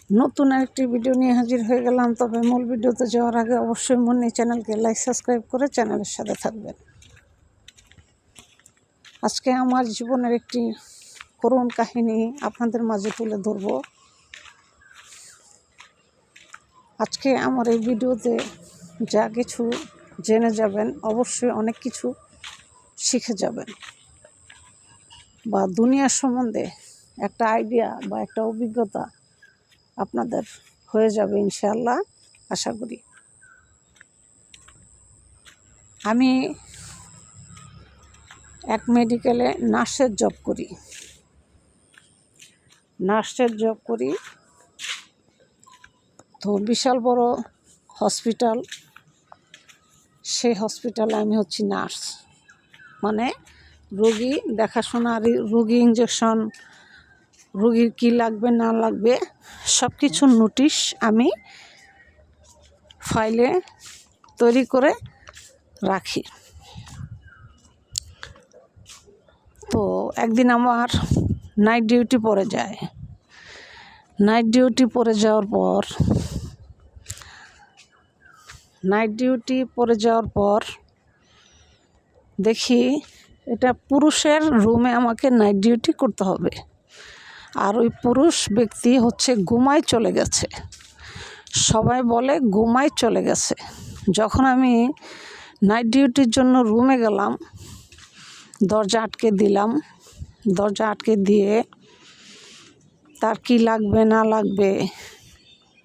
নতুন আরেকটি ভিডিও নিয়ে হাজির হয়ে গেলাম। তবে মূল ভিডিওতে যাওয়ার আগে অবশ্যই মনে চ্যানেলকে লাইক সাবস্ক্রাইব করে চ্যানেলের সাথে থাকবেন। আজকে আমার জীবনের একটি করুণ কাহিনী আপনাদের মাঝে তুলে ধরব। আজকে আমার এই ভিডিওতে যা কিছু জেনে যাবেন, অবশ্যই অনেক কিছু শিখে যাবেন বা দুনিয়ার সম্বন্ধে একটা আইডিয়া বা একটা অভিজ্ঞতা আপনাদের হয়ে যাবে ইনশাআল্লাহ, আশা করি। আমি এক মেডিকেলে নার্সের জব করি। তো বিশাল বড় হসপিটাল, সেই হসপিটালে আমি হচ্ছি নার্স, মানে রোগী দেখাশোনা, রোগী ইঞ্জেকশন, রোগীর কী লাগবে না লাগবে সব কিছুর নোটিশ আমি ফাইলে তৈরি করে রাখি। তো একদিন আমার নাইট ডিউটি পড়ে যাওয়ার পর দেখি এটা পুরুষের রুমে আমাকে নাইট ডিউটি করতে হবে, আর ওই পুরুষ ব্যক্তি হচ্ছে ঘুমায় চলে গেছে। সবাই বলে ঘুমায় চলে গেছে। যখন আমি নাইট ডিউটির জন্য রুমে গেলাম, দরজা আটকে দিয়ে তার কি লাগবে না লাগবে,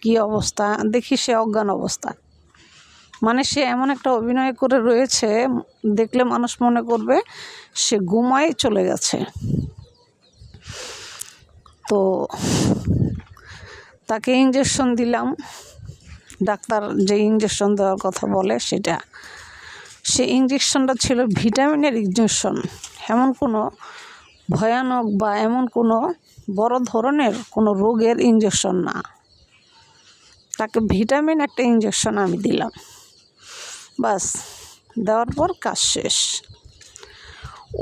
কি অবস্থা দেখি, সে অজ্ঞান অবস্থা। মানে সে এমন একটা অভিনয় করে রয়েছে, দেখলে মানুষ মনে করবে সে ঘুমায় চলে গেছে। তো তাকে ইঞ্জেকশন দিলাম। ডাক্তার যে ইঞ্জেকশন দেওয়ার কথা বলে সেটা, সেই ইঞ্জেকশনটা ছিল ভিটামিনের ইঞ্জেকশন, এমন কোনো ভয়ানক বা এমন কোনো বড় ধরনের কোনো রোগের ইঞ্জেকশন না। তাকে ভিটামিন একটা ইঞ্জেকশন আমি দিলাম, বাস। দেওয়ার পর কাজ শেষ।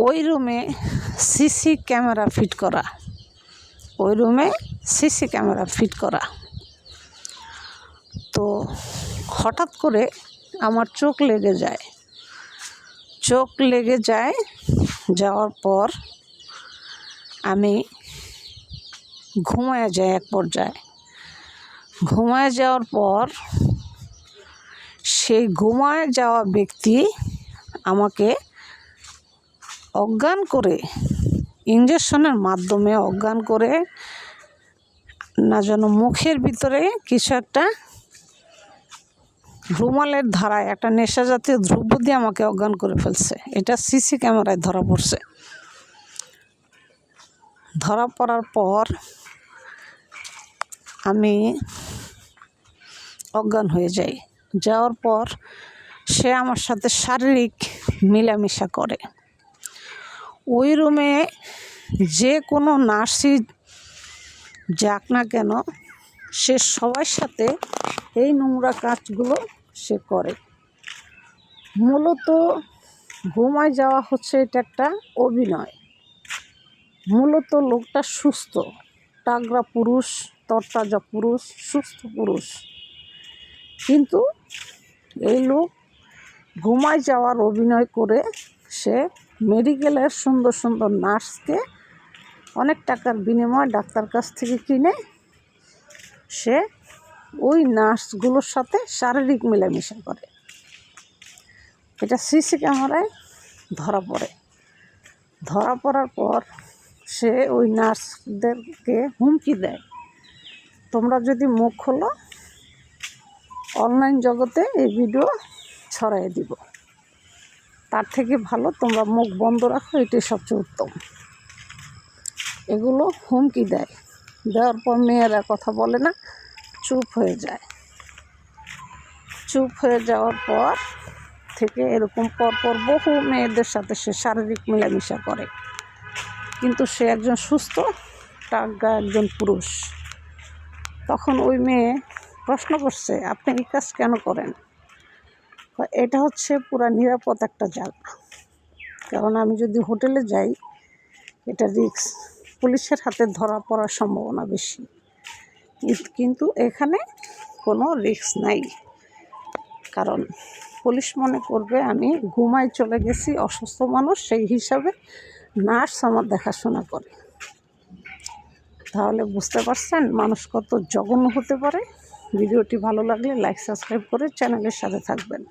ওই রুমে সিসি ক্যামেরা ফিট করা। তো হঠাৎ করে আমার চোখ লেগে যায়। যাওয়ার পর আমি ঘুমায় যাই। এক পর্যায়ে ঘুমায় যাওয়ার পর সেই ঘুমায় যাওয়া ব্যক্তি আমাকে অজ্ঞান করে, ইঞ্জেকশনের মাধ্যমে অজ্ঞান করে, না যেন মুখের ভিতরে কিছু একটা রুমালের ধারায় একটা নেশা জাতীয় দ্রব্য দিয়ে আমাকে অজ্ঞান করে ফেলছে। এটা সিসি ক্যামেরায় ধরা পড়ছে। ধরা পড়ার পর আমি অজ্ঞান হয়ে যাই। যাওয়ার পর সে আমার সাথে শারীরিক মেলামেশা করে। ওই রুমে যে কোনো নার্সই যাক না কেন, সে সবার সাথে এই নোংরা কাজগুলো সে করে। মূলত ঘুমায় যাওয়া হচ্ছে এটা একটা অভিনয়। মূলত লোকটা সুস্থ, তাগড়া পুরুষ, তরতাজা পুরুষ, সুস্থ পুরুষ, কিন্তু এই লোক ঘুমায় যাওয়ার অভিনয় করে সে মেডিকেলের সুন্দর সুন্দর নার্সকে অনেক টাকার বিনিময়ে ডাক্তার কাছ থেকে কিনে সে ওই নার্সগুলোর সাথে শারীরিক মেলামেশা করে। এটা সিসি ক্যামেরায় ধরা পড়ার পর সে ওই নার্সদেরকে হুমকি দেয়, তোমরা যদি মুখ খোলো অনলাইন জগতে এই ভিডিও ছড়াই দিব, তার থেকে ভালো তোমরা মুখ বন্ধ রাখো, এটাই সবচেয়ে উত্তম। এগুলো হুমকি দেওয়ার পর মেয়েরা কথা বলে না, চুপ হয়ে যাওয়ার পর থেকে এরকম পরপর বহু মেয়েদের সাথে সে শারীরিক মেলামেশা করে। কিন্তু সে একজন সুস্থ টাগা একজন পুরুষ। তখন ওই মেয়ে প্রশ্ন করছে, আপনি এই কাজ কেন করেন? এটা হচ্ছে পুরা নিরাপদ একটা জায়গা, কারণ আমি যদি হোটেলে যাই এটা রিস্ক, পুলিশের হাতে ধরা পড়ার সম্ভাবনা বেশি। কিন্তু এখানে কোনো রিস্ক নাই, কারণ পুলিশ মনে করবে আমি ঘুমায় চলে গেছি, অসুস্থ মানুষ, সেই হিসাবে নার্স আমার দেখাশোনা করে। তাহলে বুঝতে পারছেন মানুষ কত জঘন্য হতে পারে। ভিডিওটি ভালো লাগলে লাইক সাবস্ক্রাইব করে চ্যানেলের সাথে থাকবেন।